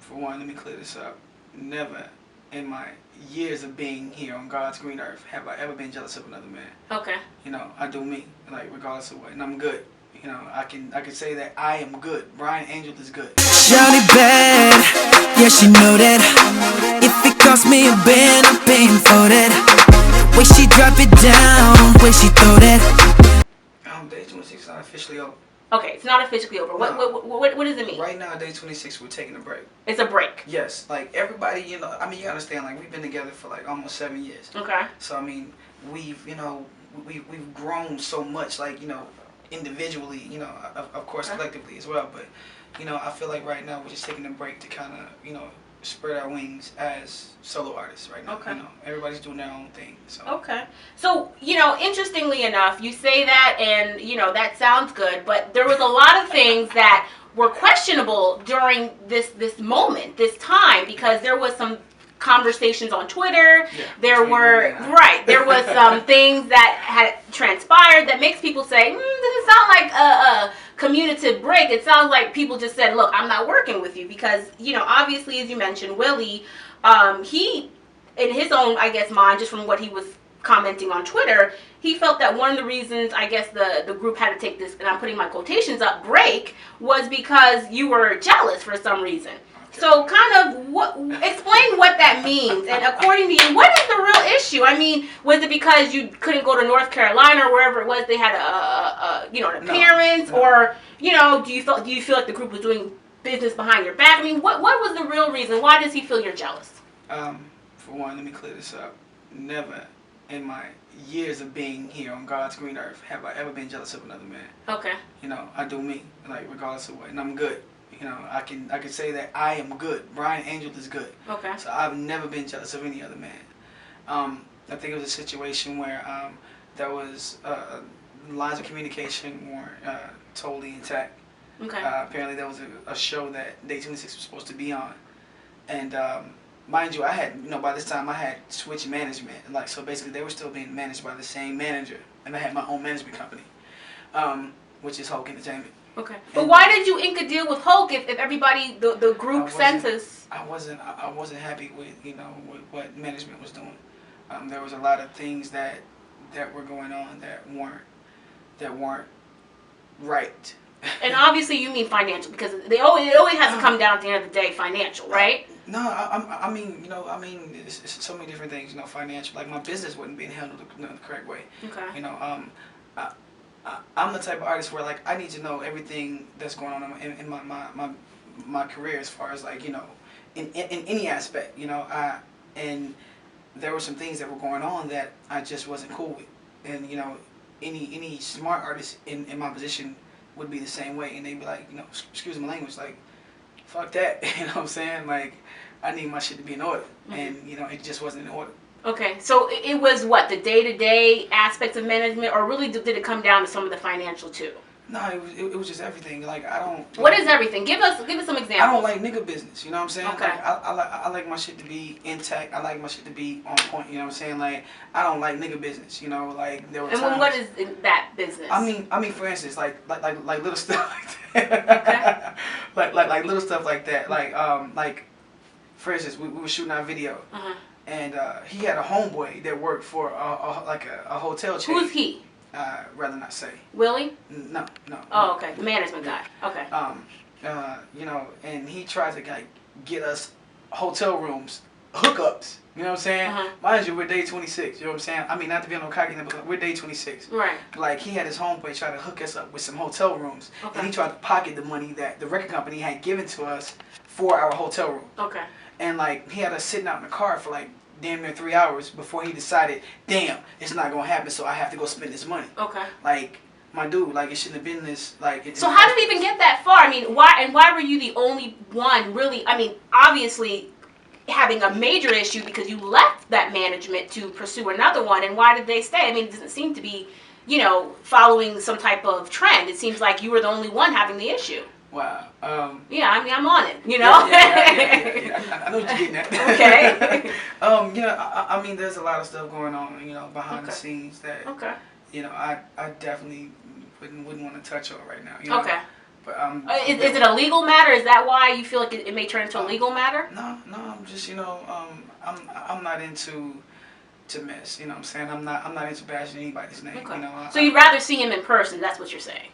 For one, let me clear this up. Never in my years of being here on God's green earth have I ever been jealous of another man. Okay. You know, I do me, like regardless of what, and I'm good. You know, I can say that I am good. Brian Angel is good. Shawty bad, yeah she know that. If it cost me a band, I'm paying for that. Way she drop it down, way she throw that. Day26 is not officially over. Okay, it's not officially over. No. What does it mean? Right now, Day26, we're taking a break. It's a break. Yes, like everybody, you know, I mean, you understand, like we've been together for like almost 7 years. Okay. So I mean, we've grown so much, like, you know, individually, you know, of course collectively as well. But you know, I feel like right now we're just taking a break to kind of, you know, spread our wings as solo artists right now. Okay. You know, everybody's doing their own thing. So. Okay. So, you know, interestingly enough, you say that and, you know, that sounds good, but there was a lot of things that were questionable during this moment, this time, because there was some conversations on Twitter. Yeah, there was some things that had transpired that makes people say, doesn't sound like a communicative break. It sounds like people just said, look, I'm not working with you because, you know, obviously, as you mentioned, Willie, he, in his own, I guess, mind, just from what he was commenting on Twitter, he felt that one of the reasons, I guess, the group had to take this, and I'm putting my quotations up, break, was because you were jealous for some reason. So kind of explain what that means, and according to you, what is the real issue? I mean, was it because you couldn't go to North Carolina or wherever it was? They had an appearance, No. or you know, do you feel like the group was doing business behind your back? I mean, what was the real reason? Why does he feel you're jealous? For one, let me clear this up. Never in my years of being here on God's green earth have I ever been jealous of another man. Okay. You know, I do me, like regardless of what, and I'm good. You know, I can say that I am good. Brian Angel is good. Okay. So I've never been jealous of any other man. I think it was a situation where there was lines of communication weren't totally intact. Okay. Apparently there was a show that Day26 was supposed to be on, and mind you, I had, you know, by this time I had switched management. Like, so basically they were still being managed by the same manager, and I had my own management company, which is Hulk Entertainment. Okay. But why did you ink a deal with Hulk if everybody, the group census? I wasn't happy with, you know, with what management was doing. There was a lot of things that were going on that weren't right. And obviously you mean financial, because it always has to come down at the end of the day, financial, right? No, I mean, you know, it's so many different things, you know, financial. Like my business wasn't being handled the correct way. Okay. You know, I'm the type of artist where, like, I need to know everything that's going on in my career, as far as, like, you know, in any aspect, you know. And there were some things that were going on that I just wasn't cool with, and you know, any smart artist in my position would be the same way, and they'd be like, you know, excuse my language, like, fuck that, you know what I'm saying? Like, I need my shit to be in order, and you know, it just wasn't in order. Okay, so it was what, the day-to-day aspects of management, or really did it come down to some of the financial too? No, it was just everything. Like, I don't. What is everything? Give us some examples. I don't like nigga business. You know what I'm saying? Okay. Like, I like my shit to be intact. I like my shit to be on point. You know what I'm saying? Like, I don't like nigga business. You know, like there were times. And what is that business? I mean, for instance, like little stuff like that. Okay. like little stuff like that. Like, for instance, we were shooting our video. And he had a homeboy that worked for a hotel chain. Who's he? Rather not say. Willie? No. Oh, okay. The management guy. Okay. You know, and he tried to get us hotel rooms, hookups. You know what I'm saying? Mind you, we're Day26. You know what I'm saying? I mean, not to be on no cocky, but we're Day26. Right. Like, he had his homeboy try to hook us up with some hotel rooms. Okay. And he tried to pocket the money that the record company had given to us for our hotel room. Okay. And like, he had us sitting out in the car for like damn near 3 hours before he decided, damn, it's not gonna happen, so I have to go spend this money. Okay. Like, my dude, like, it shouldn't have been this, like. So how did it even get that far? I mean, why were you the only one really? I mean, obviously having a major issue because you left that management to pursue another one, and why did they stay? I mean, it doesn't seem to be, you know, following some type of trend. It seems like you were the only one having the issue. Wow. Yeah, I mean, I'm on it, you know? Yeah, I know what you're getting at. Okay. You know, I mean, there's a lot of stuff going on, you know, behind the scenes that, you know, I definitely wouldn't want to touch on right now. You know? Okay. But is it a legal matter? Is that why you feel like it may turn into a legal matter? No, I'm just I'm not into to mess. You know what I'm saying? I'm not into bashing anybody's name. Okay. You know. So you'd rather see him in person? That's what you're saying.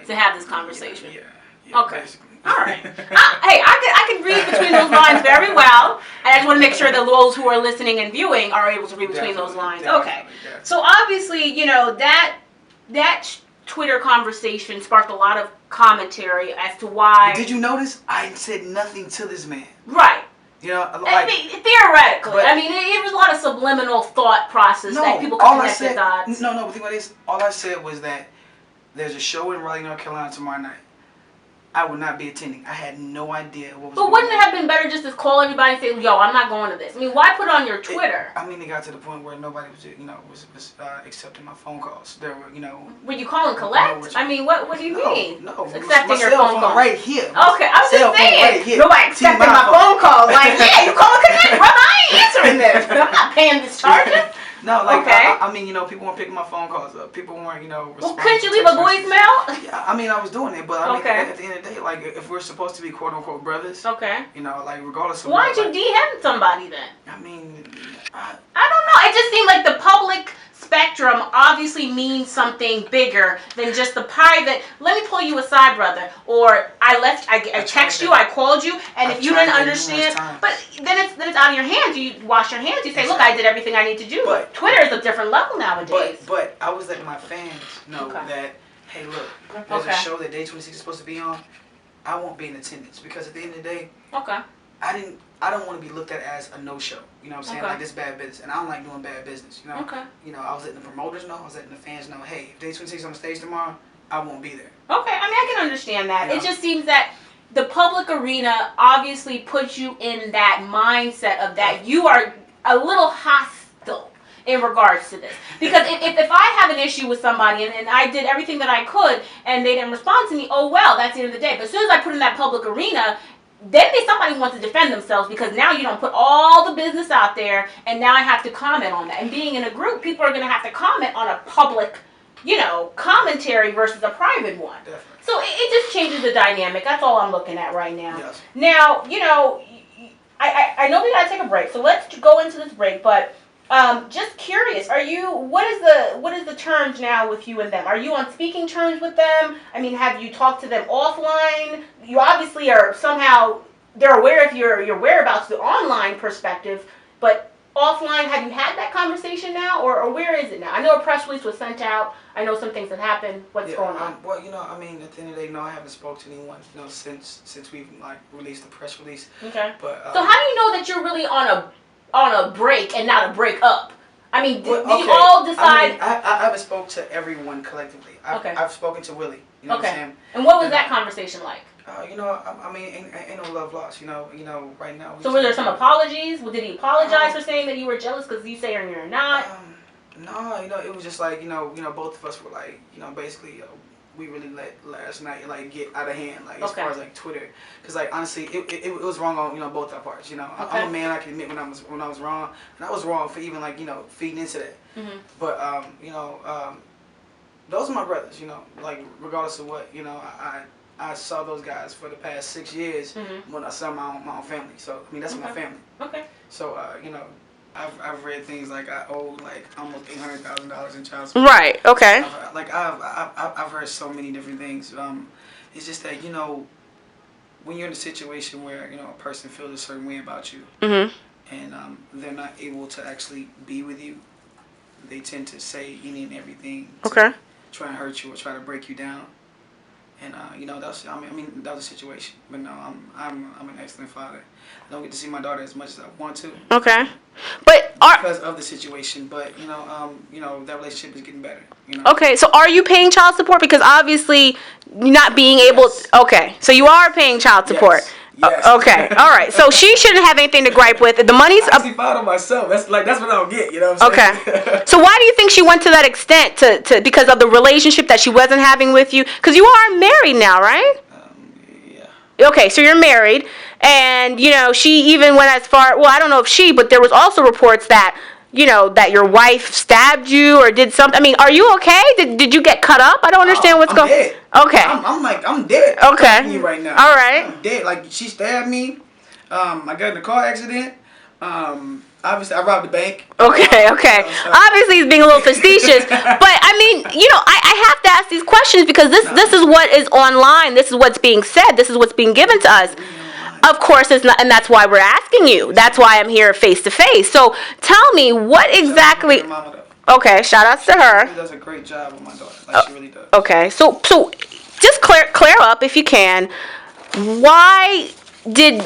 To have this conversation. Yeah. Okay. Basically. All right. Hey, I can read between those lines very well, and I just want to make sure that those who are listening and viewing are able to read between those lines. Okay. So obviously, that Twitter conversation sparked a lot of commentary as to why. Did you notice? I said nothing to this man. Right. But, Theoretically, it was a lot of subliminal thought process that people could connect the dots. No, but think about this. All I said was that there's a show in Raleigh, North Carolina tomorrow night. I would not be attending. I had no idea what was going on. But wouldn't it have been better just to call everybody and say, yo, I'm not going to this? Why put it on your Twitter? It got to the point where nobody was accepting my phone calls. There were, Were you calling collect? What do you mean? No. Accepting your phone call right here. Okay, I was just saying. Right here. Nobody accepting my phone calls. Like, yeah, you calling collect, brother. I ain't answering this. I'm not paying this charges. No, like, okay. People weren't picking my phone calls up. People weren't, Well, couldn't you leave a voicemail? Yeah, I was doing it, but at the end of the day, like, if we're supposed to be quote unquote brothers, okay, regardless of why'd you DM somebody then? I don't know. It just seemed like the public spectrum obviously means something bigger than just the private. Let me pull you aside, brother. Or I text you, I called you, and if you didn't understand, but then it's out of your hands. You wash your hands. You say, look, I did everything I need to do. But Twitter is a different level nowadays. But I was letting my fans know that, hey, look, there's a show that Day26 is supposed to be on. I won't be in attendance because at the end of the day, I don't want to be looked at as a no-show. You know what I'm saying? Like, this bad business. And I don't like doing bad business, you know? Okay. I was letting the promoters know. I was letting the fans know, hey, if Day26 is on the stage tomorrow, I won't be there. Okay. I can understand that. It just seems that the public arena obviously puts you in that mindset of that you are a little hostile in regards to this. Because if I have an issue with somebody and I did everything that I could and they didn't respond to me, oh well, that's the end of the day. But as soon as I put in that public arena, then somebody wants to defend themselves because now you don't put all the business out there and now I have to comment on that. And being in a group, people are going to have to comment on a public, commentary versus a private one. Definitely. So it just changes the dynamic. That's all I'm looking at right now. Yes. Now, I know we got to take a break, so let's go into this break, but just curious, what is the terms now with you and them? Are you on speaking terms with them? Have you talked to them offline? You obviously are somehow, they're aware of your whereabouts, the online perspective, but offline, have you had that conversation now, or where is it now? I know a press release was sent out. I know some things have happened. What's going on? Well, at the end of the day, no, I haven't spoke to anyone, since we've released the press release. Okay. But so how do you know that you're really on a break and not a break up? Did you all decide? I haven't spoke to everyone collectively. I've spoken to Willie. You know what I'm saying? And what was that conversation like? Ain't no love lost. Right now. So were there some apologies? Did he apologize for saying that you were jealous because you say you're not? No, it was just like both of us were like, basically, we really let last night get out of hand, as far as Twitter, because honestly, it was wrong on both our parts. I'm a man. I can admit when I was wrong, and I was wrong for even feeding into that. Mm-hmm. But those are my brothers. Regardless of what I saw those guys for the past 6 years when I saw my own family. So that's my family. Okay. So I've read things like I owe almost $800,000 in child support. Right. Okay. I've heard so many different things. It's just that when you're in a situation where a person feels a certain way about you, and they're not able to actually be with you, they tend to say any and everything to try and hurt you or try to break you down. And that was a situation. But no, I'm an excellent father. I don't get to see my daughter as much as I want to. Okay. But because of the situation, but that relationship is getting better. Okay, so are you paying child support? Because obviously, not being able. Okay, so you are paying child support. Yes. Okay. All right. So she shouldn't have anything to gripe with. The money's up. I filed on myself. That's what I don't get. You know what I'm saying? Okay. So why do you think she went to that extent to because of the relationship that she wasn't having with you? Because you are married now, right? Yeah. Okay. So you're married, and she even went as far. Well, I don't know if but there was also reports that that your wife stabbed you or did something. Are you okay? Did you get cut up? I don't understand what's going on. Okay. I'm dead. Okay. Talking to you right now. All right. I'm dead. Like, she stabbed me. I got in a car accident. Obviously, I robbed the bank. Okay. Obviously, he's being a little facetious, but I mean, I have to ask these questions because this is what is online. This is what's being said. This is what's being given to us. Of course, it's not, and that's why we're asking you. That's why I'm here face to face. So, tell me what exactly. Okay, shout outs to her. She does a great job with my daughter. Like, she really does. Okay, so just clear up if you can. How did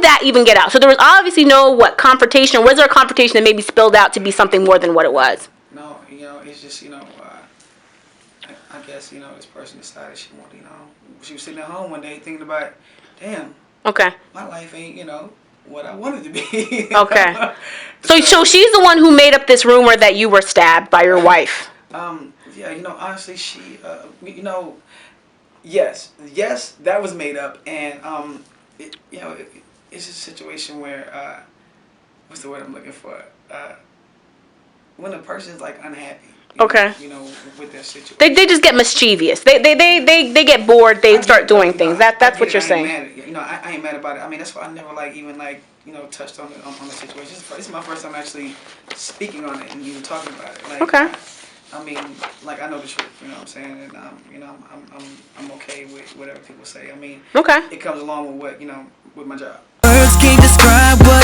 that even get out? So there was obviously no confrontation, or was there a confrontation that maybe spilled out to be something more than what it was? No, it's just I guess this person decided she wanted, she was sitting at home one day thinking about, damn. Okay. My life ain't what I wanted to be. Okay. So she's the one who made up this rumor that you were stabbed by your wife. Yeah, honestly, she, yes, that was made up, and it's a situation where, what's the word I'm looking for? When a person's like unhappy. Okay. With their situation. They just get mischievous. They get bored. They start doing things. That's what you're saying. I ain't mad about it. I mean, that's why I never touched on the situation. This is my first time actually speaking on it and even talking about it. Like, okay. I mean, like, I know the truth. You know what I'm saying? And I'm okay with whatever people say. I mean, okay. It comes along with what with my job. Words can't describe what